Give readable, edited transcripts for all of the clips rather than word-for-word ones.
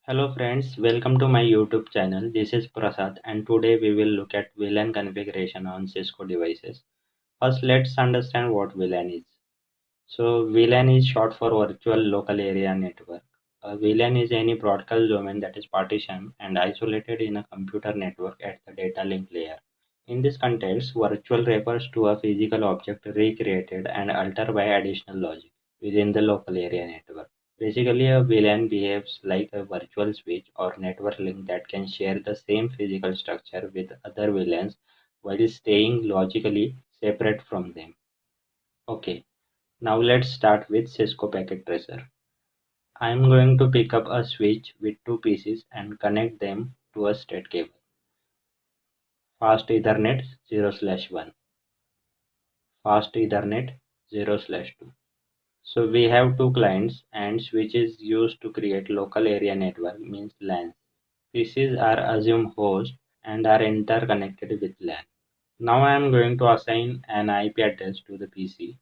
Hello friends, welcome to my YouTube channel. This is Prasad and today we will look at VLAN configuration on Cisco devices. First, let's understand what VLAN is. So VLAN is short for Virtual Local Area Network. A VLAN is any broadcast domain that is partitioned and isolated in a computer network at the data link layer. In this context, virtual refers to a physical object recreated and altered by additional logic within the local area network. Basically, a VLAN behaves like a virtual switch or network link that can share the same physical structure with other VLANs while staying logically separate from them. Okay, now let's start with Cisco Packet Tracer. I am going to pick up a switch with two pieces and connect them to a state cable. Fast Ethernet 0/1. Fast Ethernet 0/2. So we have two clients and switches used to create local area network means LAN. PCs are assumed host and are interconnected with LAN. Now I am going to assign an IP address to the PC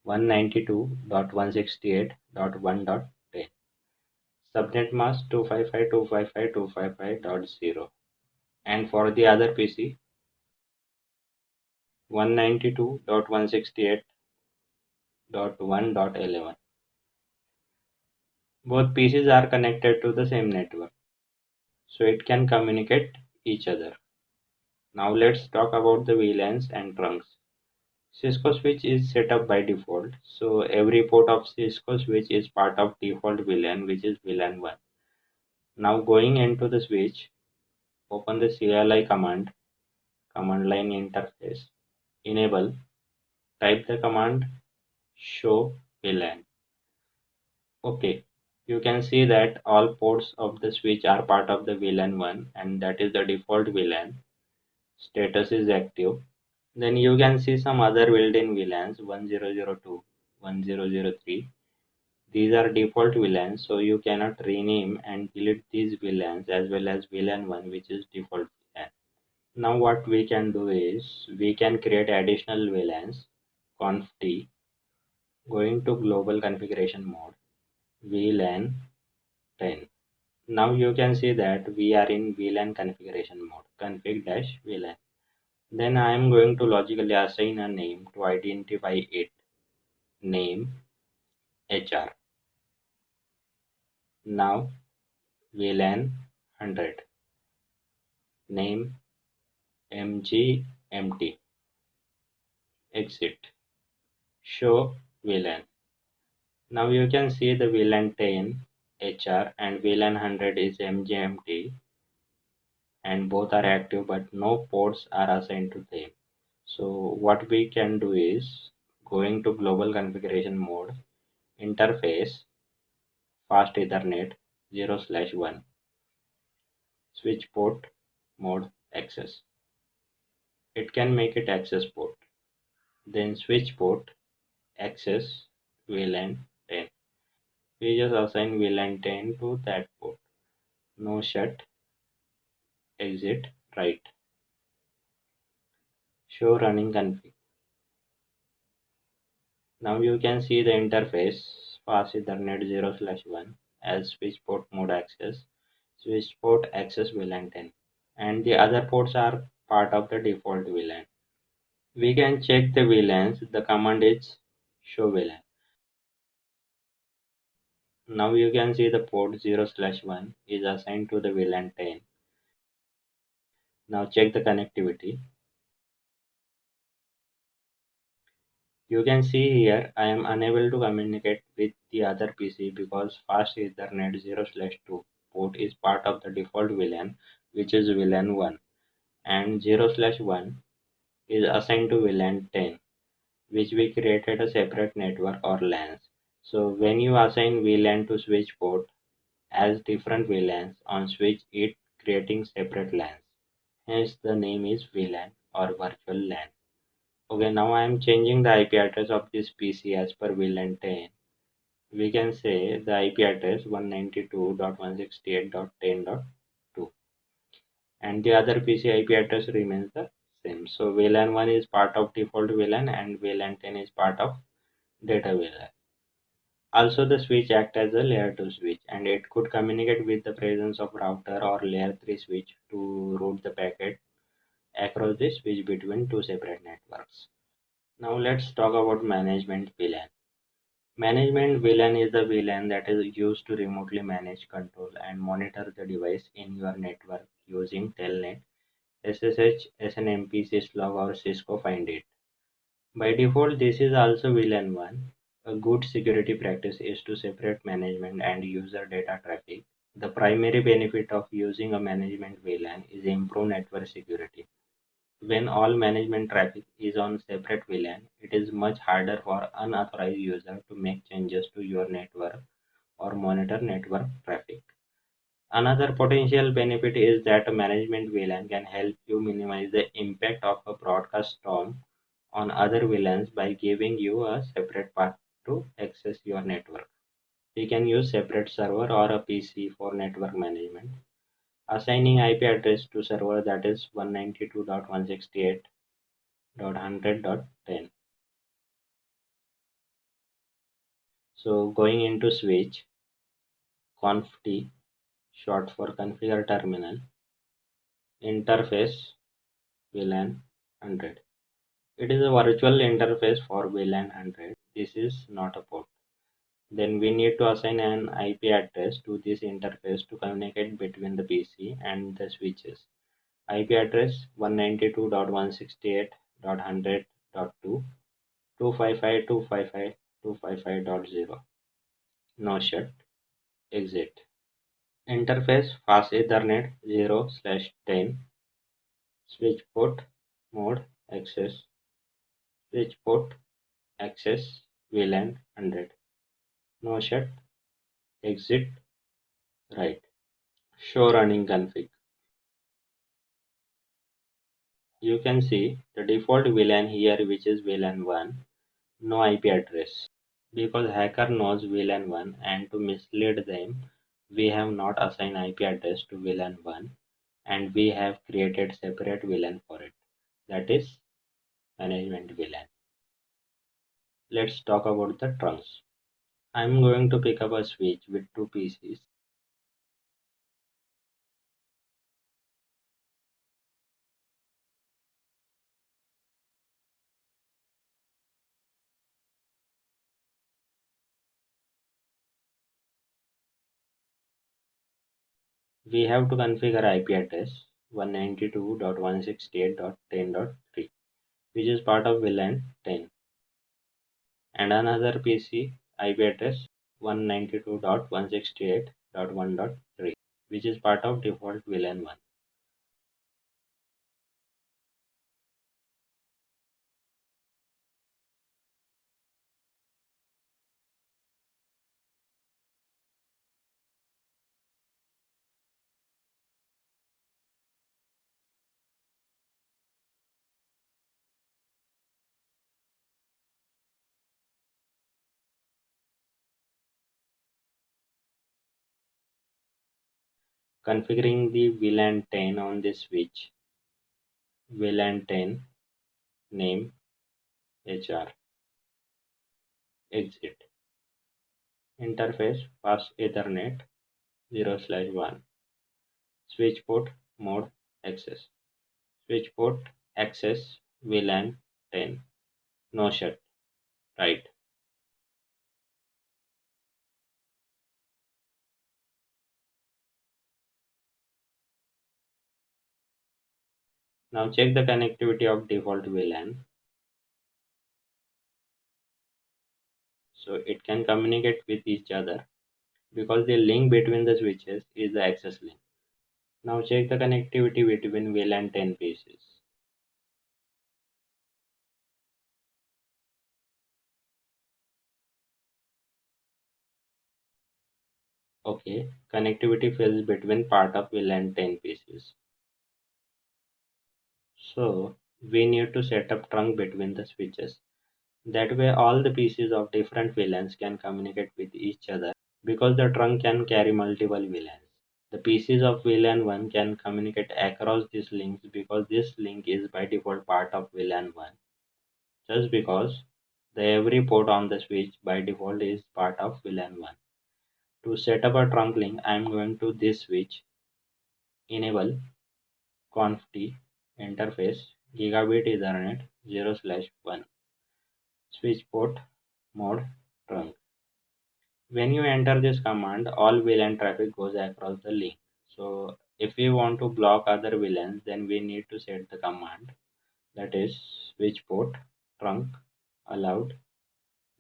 192.168.1.10. Subnet mask 255.255.255.0, and for the other PC 192.168.1.11. Both pieces are connected to the same network, so it can communicate each other. Now let's talk about the VLANs and trunks. Cisco switch is set up by default, so every port of Cisco switch is part of default VLAN, which is VLAN 1. Now going into the switch, open the CLI command line interface, enable, type the command show VLAN. Okay, you can see that all ports of the switch are part of the VLAN 1 and that is the default VLAN. Status is active. Then you can see some other built-in VLANs 1002, 1003. These are default VLANs, so you cannot rename and delete these VLANs as well as VLAN 1, which is default VLAN. Now what we can do is we can create additional VLANs. Conf t, going to global configuration mode, VLAN 10. Now you can see that we are in VLAN configuration mode, config-VLAN. Then I am going to logically assign a name to identify it. Name HR. Now VLAN 100. Name MGMT. Exit. Show VLAN. Now you can see the VLAN 10 HR and VLAN 100 is MGMT and both are active but no ports are assigned to them. So what we can do is going to global configuration mode, interface, fast Ethernet 0/1, switch port mode access. It can make it access port. Then switch port access VLAN 10. We just assign VLAN 10 to that port. No shut, exit, write. Show running config. Now you can see the interface fast Ethernet 0/1 as switch port mode access, switch port access VLAN 10, and the other ports are part of the default VLAN. We can check the VLANs. The command is show VLAN. Now you can see the port 0/1 is assigned to the VLAN 10. Now check the connectivity. You can see here I am unable to communicate with the other PC because fast Ethernet 0/2 port is part of the default VLAN, which is VLAN 1, and 0/1 is assigned to VLAN 10, which we created a separate network or LANs. So when you assign VLAN to switch port as different VLANs on switch, it creating separate LANs. Hence the name is VLAN or virtual LAN. Okay, now I am changing the IP address of this PC as per VLAN 10. We can say the IP address 192.168.10.2 and the other PC IP address remains the same. So VLAN 1 is part of default VLAN and VLAN 10 is part of data VLAN. Also, the switch acts as a layer 2 switch and it could communicate with the presence of router or layer 3 switch to route the packet across the switch between two separate networks. Now let's talk about management VLAN. Management VLAN is the VLAN that is used to remotely manage, control, and monitor the device in your network using Telnet, SSH, SNMP, Syslog, or Cisco Find It. By default, this is also VLAN 1. A good security practice is to separate management and user data traffic. The primary benefit of using a management VLAN is improved network security. When all management traffic is on separate VLAN, it is much harder for unauthorized users to make changes to your network or monitor network traffic. Another potential benefit is that a management VLAN can help you minimize the impact of a broadcast storm on other VLANs by giving you a separate path to access your network. We can use separate server or a PC for network management, assigning IP address to server that is 192.168.100.10. So going into switch, conft, short for configure terminal, interface VLAN 100. It is a virtual interface for VLAN 100. This is not a port. Then we need to assign an IP address to this interface to communicate between the PC and the switches. IP address 192.168.100.2, 255.255.255.0. No shut, exit. Interface fast Ethernet 0/10, switch port, mode, access, switch port, access, VLAN 100. No shut, exit, right. Show running config. You can see the default VLAN here, which is VLAN 1, no IP address. Because hacker knows VLAN 1 and to mislead them, we have not assigned IP address to VLAN 1 and we have created separate VLAN for it. That is management VLAN. Let's talk about the trunks. I'm going to pick up a switch with two PCs. We have to configure IP address 192.168.10.3, which is part of VLAN 10, and another PC IP address 192.168.1.3, which is part of default VLAN 1. Configuring the VLAN 10 on this switch. VLAN 10 name HR. Exit. Interface fast Ethernet 0/1. Switch port mode access. Switch port access VLAN 10. No shut. Right. Now check the connectivity of default VLAN. So it can communicate with each other because the link between the switches is the access link. Now check the connectivity between VLAN 10 pieces. Okay, connectivity fails between part of VLAN 10 pieces. So we need to set up trunk between the switches. That way all the pieces of different VLANs can communicate with each other because the trunk can carry multiple VLANs. The pieces of VLAN 1 can communicate across these links because this link is by default part of VLAN 1. Just because The every port on the switch by default is part of VLAN 1. To set up a trunk link, I am going to this switch, enable conft interface gigabit Ethernet 0/1 switch port mode trunk. When you enter this command, all VLAN traffic goes across the link. So if we want to block other VLANs, then we need to set the command, that is switch port trunk allowed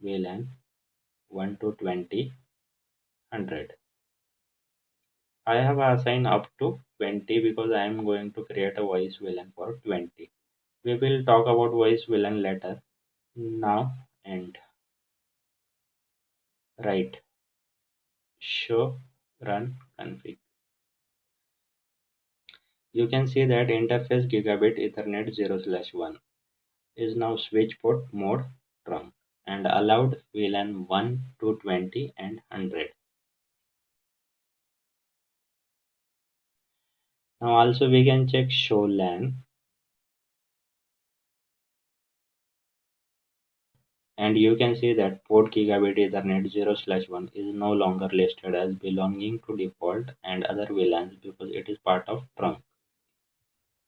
VLAN 1 to 20 100. I have assigned up to 20 because I am going to create a voice VLAN for 20. We will talk about voice VLAN later. Now and right, show run config. You can see that interface gigabit Ethernet 0/1 is now switch port mode trunk and allowed VLAN 1 to 20 and 100. Now also we can check show LAN, and you can see that port gigabit Ethernet 0/1 is no longer listed as belonging to default and other VLANs because it is part of trunk.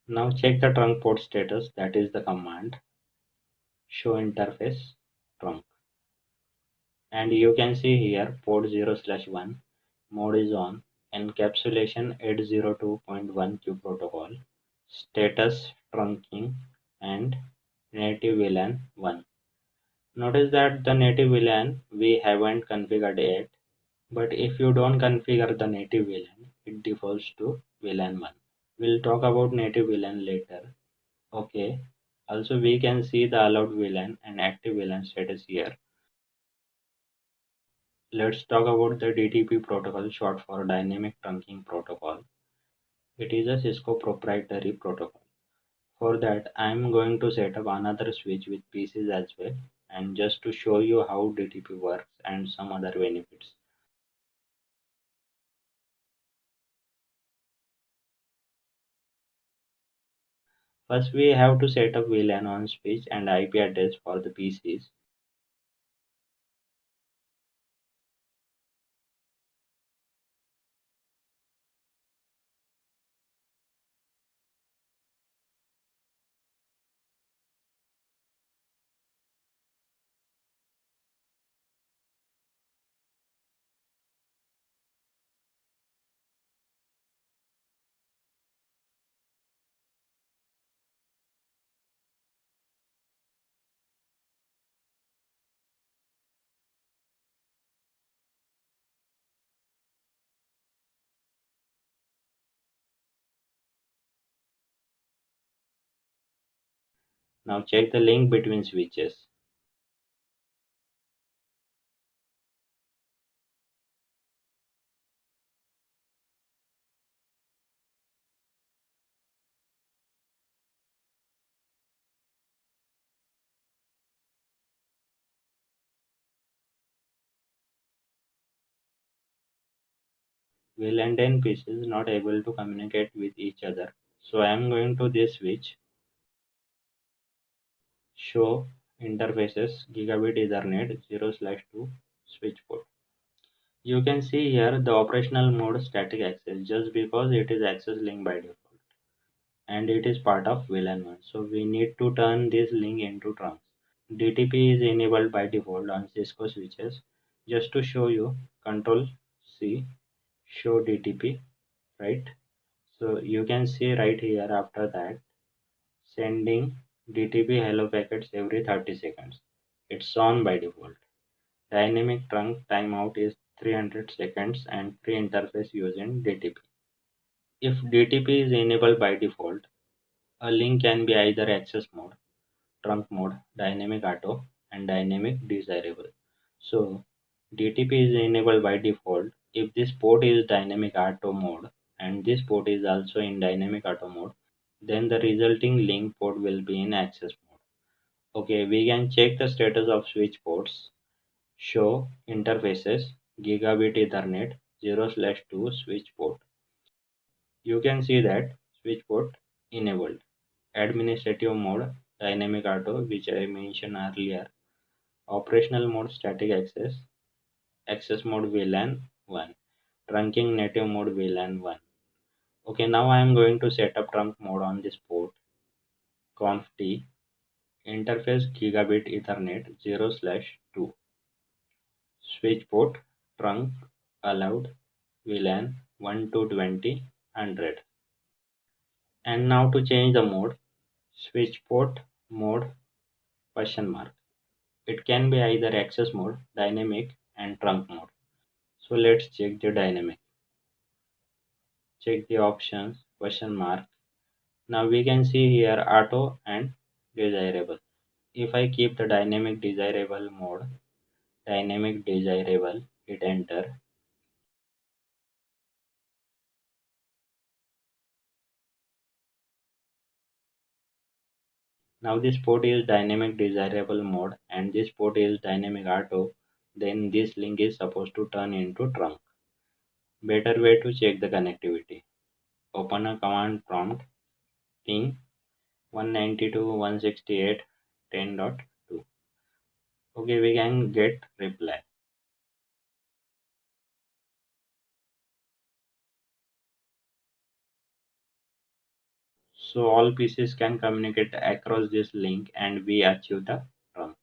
Now check the trunk port status, that is the command show interface trunk. And you can see here port 0/1 mode is on, encapsulation 802.1q protocol, status trunking, and native VLAN 1. Notice that the native VLAN we haven't configured yet, but if you don't configure the native VLAN, it defaults to VLAN 1. We'll talk about native VLAN later. Okay. Also we can see the allowed VLAN and active VLAN status here. Let's talk about the DTP protocol, short for Dynamic Trunking Protocol. It is a Cisco proprietary protocol. For that, I am going to set up another switch with pieces as well, and just to show you how DTP works and some other benefits. First, we have to set up VLAN on switch and IP address for the PCs. Now check the link between switches. VLAN 10 pieces not able to communicate with each other. So I am going to this switch, show interfaces gigabit Ethernet 0/2 switch port. You can see here the operational mode static access just because it is access link by default and it is part of VLAN 1. So we need to turn this link into trunks. DTP is enabled by default on Cisco switches. Just to show you, Control C, show DTP, right? So you can see right here after that, sending DTP hello packets every 30 seconds. It's on by default. Dynamic trunk timeout is 300 seconds and free interface using DTP. If DTP is enabled by default, a link can be either access mode, trunk mode, dynamic auto, and dynamic desirable. So DTP is enabled by default if this port is dynamic auto mode and this port is also in dynamic auto mode, then the resulting link port will be in access mode. Okay, we can check the status of switch ports. Show interfaces gigabit Ethernet 0/2 switch port. You can see that switch port enabled. Administrative mode dynamic auto, which I mentioned earlier, operational mode static access, access mode VLAN 1, trunking native mode VLAN 1. Okay, now I am going to set up trunk mode on this port. Conf T interface gigabit Ethernet 0/2. Switch port trunk allowed VLAN 1 to 20 100. And now to change the mode, switch port mode question mark. It can be either access mode, dynamic and trunk mode. So let's check the dynamic. Check the options question mark. Now we can see here auto and desirable. If I keep the dynamic desirable mode, dynamic desirable, hit enter. Now this port is dynamic desirable mode and this port is dynamic auto, then this link is supposed to turn into trunk. Better way to check the connectivity. Open a command prompt, ping 192.168.10.2. Okay, we can get reply. So all pieces can communicate across this link and we achieve the trunk.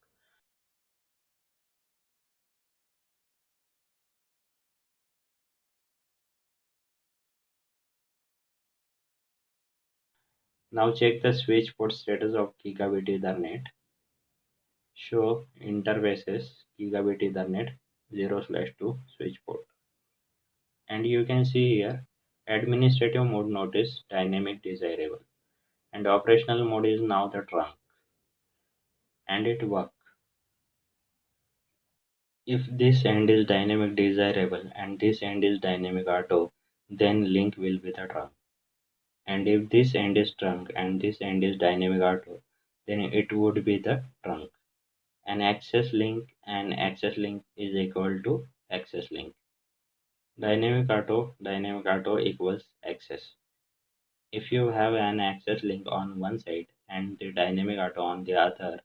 Now check the switch port status of gigabit Ethernet. Show interfaces gigabit Ethernet 0/2 switch port. And you can see here administrative mode notice dynamic desirable and operational mode is now the trunk and it works. If this end is dynamic desirable and this end is dynamic auto, then link will be the trunk. And if this end is trunk and this end is dynamic auto, then it would be the trunk. An access link is equal to access link. Dynamic auto equals access. If you have an access link on one side and the dynamic auto on the other,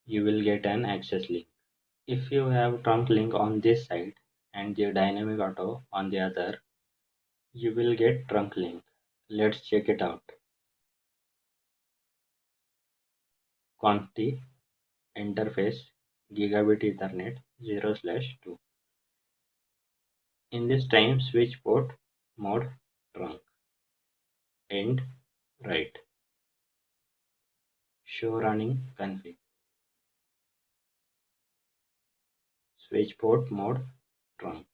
you will get an access link. If you have trunk link on this side and the dynamic auto on the other, you will get trunk link. Let's check it out. Conf interface gigabit Ethernet 0/2. In this time switch port mode trunk. End right. Show running config. Switch port mode trunk.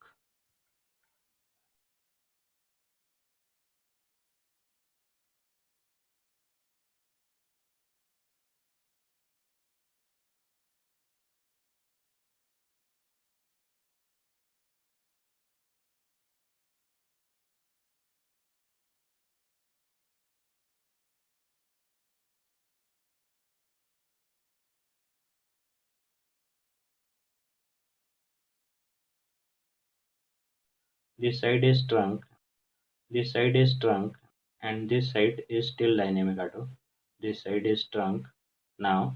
This side is trunk. This side is trunk and this side is still dynamic auto. This side is trunk. Now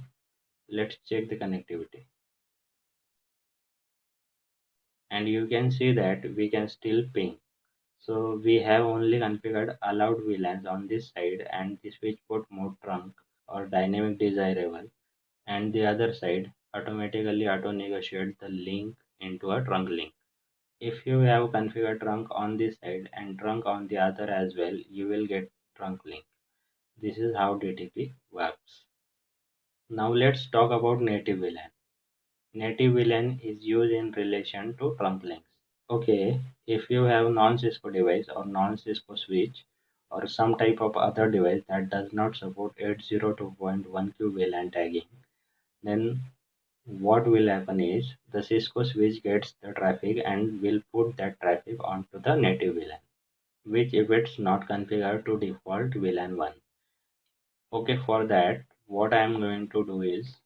let's check the connectivity. And you can see that we can still ping. So we have only configured allowed VLANs on this side and the switch port mode trunk or dynamic desirable and the other side automatically auto negotiate the link into a trunk link. If you have configured trunk on this side and trunk on the other as well, you will get trunk link. This is how DTP works. Now let's talk about native VLAN. Native VLAN is used in relation to trunk links. Okay, if you have non-Cisco device or non-Cisco switch or some type of other device that does not support 802.1q VLAN tagging, then what will happen is the Cisco switch gets the traffic and will put that traffic onto the native VLAN, which if it's not configured to default VLAN 1. Okay, for that, what I am going to do is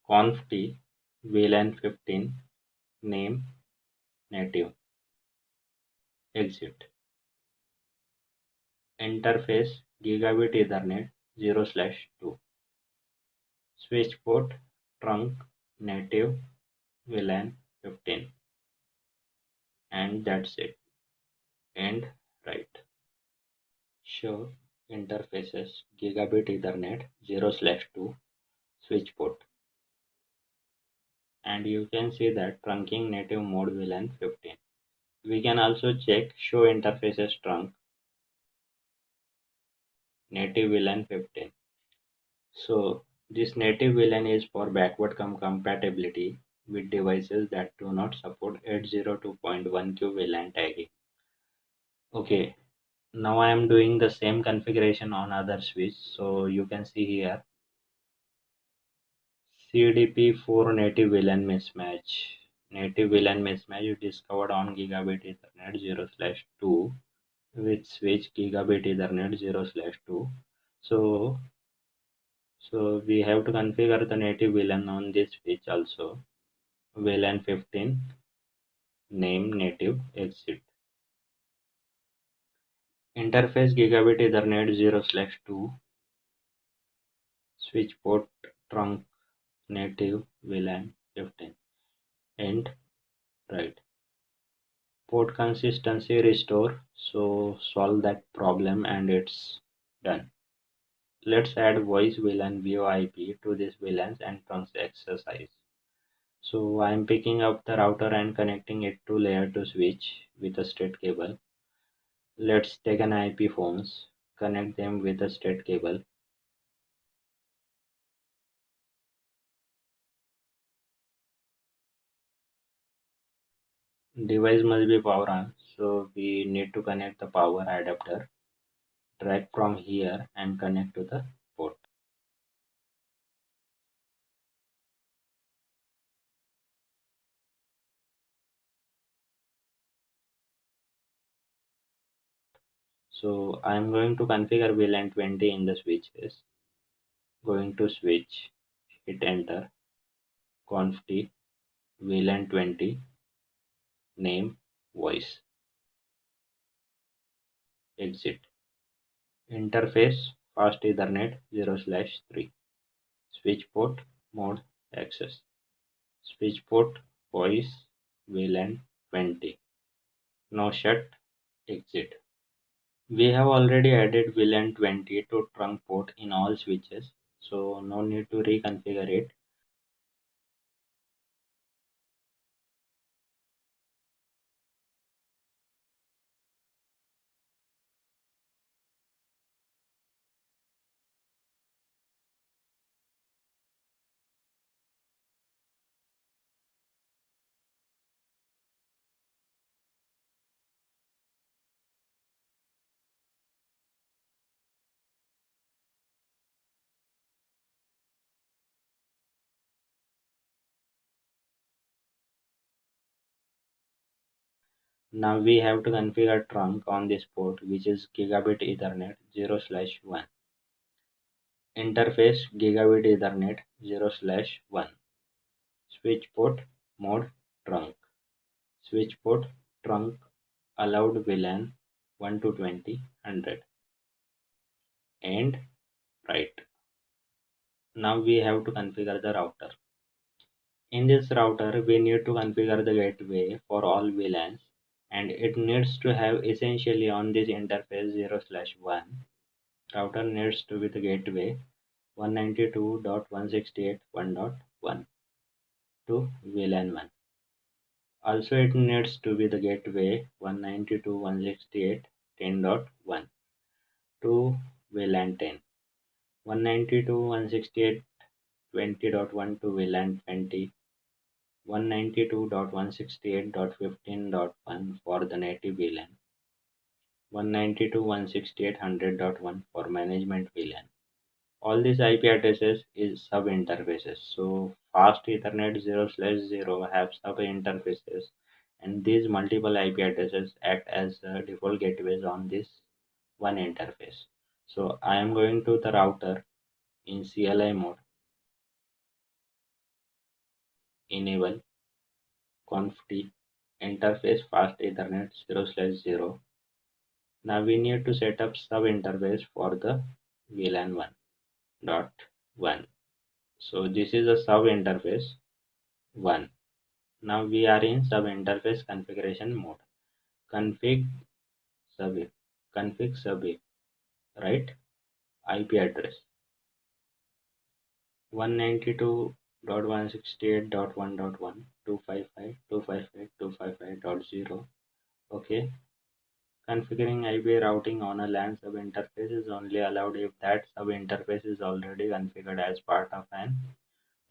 conf t VLAN 15 name native exit. interface gigabit Ethernet 0/2, switch port trunk native VLAN 15, and that's it. And right. Show interfaces gigabit Ethernet 0/2 switch port, and you can see that trunking native mode VLAN 15. We can also check show interfaces trunk native VLAN 15. So this native VLAN is for backward compatibility with devices that do not support 802.1q VLAN tagging. Okay, now I am doing the same configuration on other switch. So you can see here CDP4 native VLAN mismatch. Native VLAN mismatch is discovered on gigabit Ethernet 0/2 with switch gigabit Ethernet 0/2. So we have to configure the native VLAN on this switch also. VLAN 15 name native exit. Interface gigabit Ethernet 0/2 switch port trunk native VLAN 15 and right. Port consistency restore, so solve that problem and it's done. Let's add voice VLAN VOIP to this VLANs and trunks exercise. So I'm picking up the router and connecting it to layer 2 switch with a straight cable. Let's take an IP phones, connect them with a straight cable. Device must be power on, so we need to connect the power adapter. Drag from here and connect to the port. So I'm going to configure VLAN 20 in the switches. Going to switch, hit enter, conf t, VLAN 20, name, voice, exit. Interface, fast Ethernet 0/3. Switch port, mode, access. Switch port, voice, VLAN 20. Now shut, exit. We have already added VLAN 20 to trunk port in all switches, so no need to reconfigure it. Now we have to configure trunk on this port, which is gigabit Ethernet 0/1. Interface gigabit Ethernet 0/1. Switch port mode trunk. Switch port trunk allowed VLAN 1 to 20 100 and right. Now we have to configure the router. In this router we need to configure the gateway for all VLANs, and it needs to have essentially on this interface 0/1. Router needs to be the gateway 192.168.1.1 to VLAN 1. Also it needs to be the gateway 192.168.10.1 to VLAN 10. 192.168.20.1 to VLAN 20. 192.168.15.1 for the native VLAN. 192.168.100.1 for management VLAN. All these IP addresses is sub interfaces. So fast Ethernet 0/0 have sub interfaces, and these multiple IP addresses act as default gateways on this one interface. So I am going to the router in CLI mode, enable conf t interface fast Ethernet 0/0 Now we need to set up sub interface for the VLAN 1.1. So this is a sub interface 1. Now we are in sub interface configuration mode. Config sub config sub right IP address 192.168.1.1 255.255.255.0. Okay. Configuring IP routing on a LAN sub-interface is only allowed if that sub-interface is already configured as part of an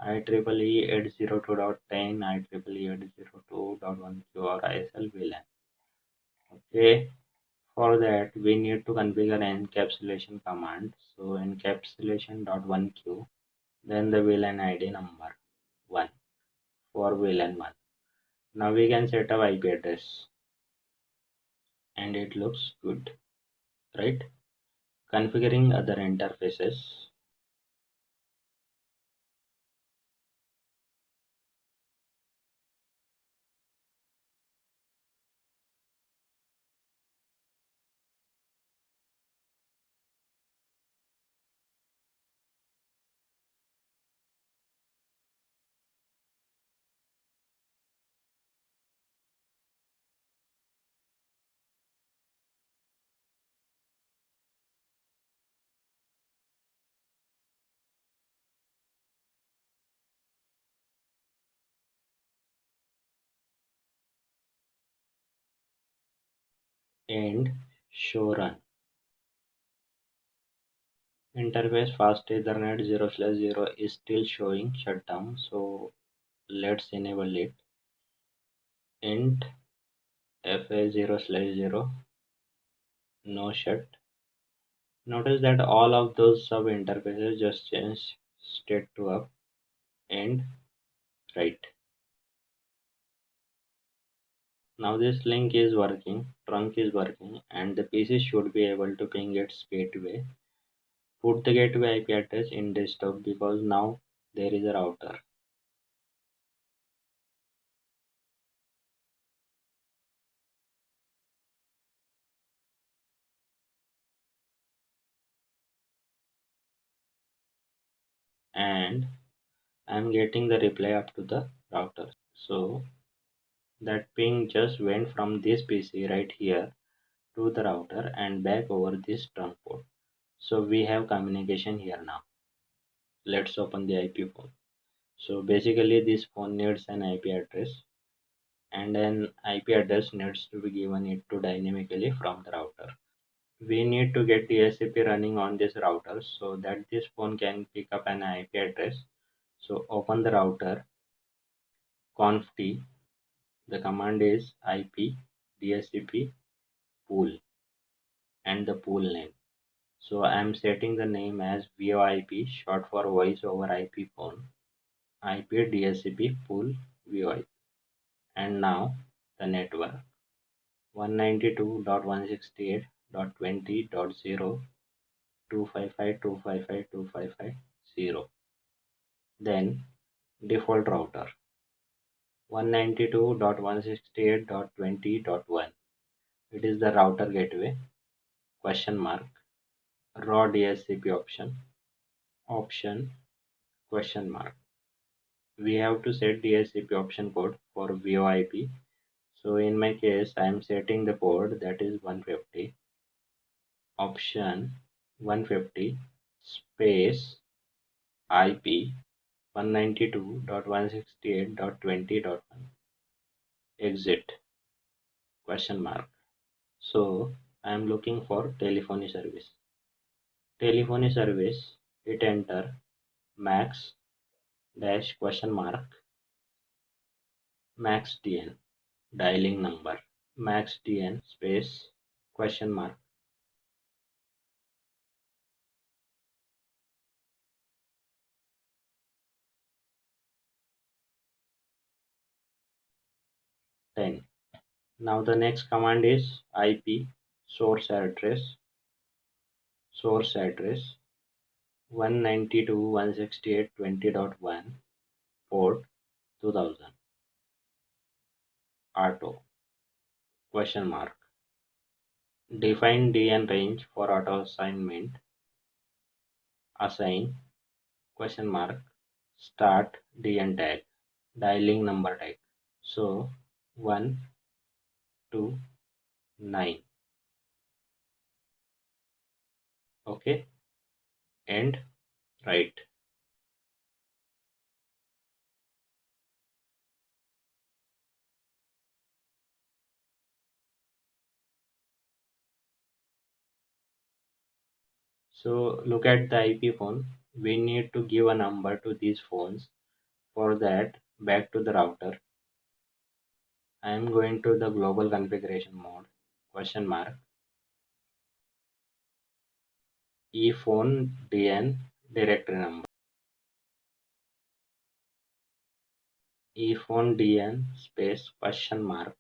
IEEE 802.10, IEEE 802.1q or ISL VLAN. Okay, for that we need to configure encapsulation command. So encapsulation.1q, then the VLAN ID number 1 for VLAN 1. Now we can set up IP address and it looks good, right? Configuring other interfaces. And show run. Interface fast Ethernet 0/0 is still showing shutdown, so let's enable it. Int fa 0/0 no shut. Notice that all of those sub interfaces just changed state to up and right. Now this link is working, trunk is working, and the PC should be able to ping its gateway. Put the gateway IP address in desktop because now there is a router. And I'm getting the reply up to the router. So that ping just went from this PC right here to the router and back over this trunk port. So we have communication here now. Let's open the IP phone. So basically this phone needs an IP address and an IP address needs to be given it to dynamically from the router. We need to get DHCP running on this router so that this phone can pick up an IP address. So open the router, conft, the command is IP DHCP pool and the pool name. So I'm setting the name as VOIP, short for voice over IP phone, IP DHCP pool VOIP. And now the network 192.168.20.0 255.255.255.0. Then default router 192.168.20.1. It is the router gateway question mark raw DHCP option question mark. We have to set DHCP option code for VoIP. So in my case I am setting the port that is 150 option 150 space IP 192.168.20.1 exit question mark. So I am looking for telephony service. Telephony service, hit enter max dash question mark max DN dialing number max DN space question mark 10. Now the next command is IP source address 192.168.20.1 port 2000 auto question mark Define DN range for auto assignment. Assign question mark start DN tag dialing number tag. So 1 2 9. Okay, and right. So look at the IP phone. We need to give a number to these phones. For that, back to the router. I am going to the global configuration mode. Question mark ephone dn directory number. Ephone dn space question mark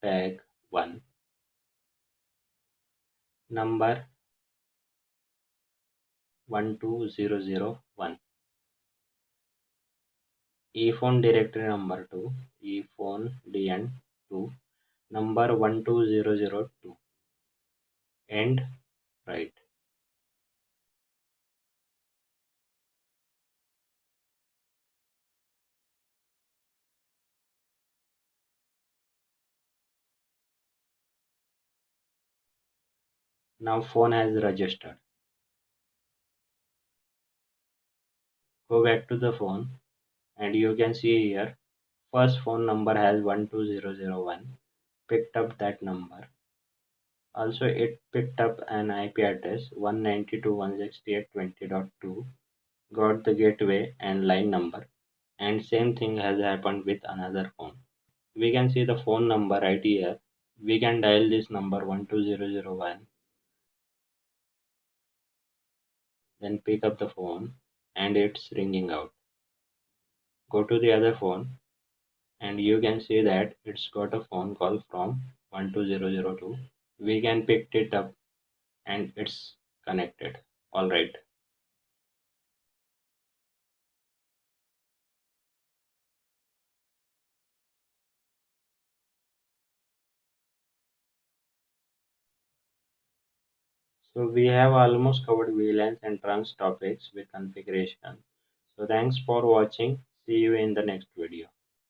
tag 1 number 12001. Ephone directory number 2 ephone dn 2 number 12002 and right. Now phone has registered. Go back to the phone and you can see here first phone number has 12001 picked up that number. Also it picked up an IP address 192.168.20.2, got the gateway and line number, and same thing has happened with another phone. We can see the phone number right here. We can dial this number 12001, then pick up the phone and it's ringing out. Go to the other phone and you can see that it's got a phone call from 12002. We can pick it up and it's connected. All right. So we have almost covered VLANs and trunks topics with configuration. So thanks for watching. See you in the next video.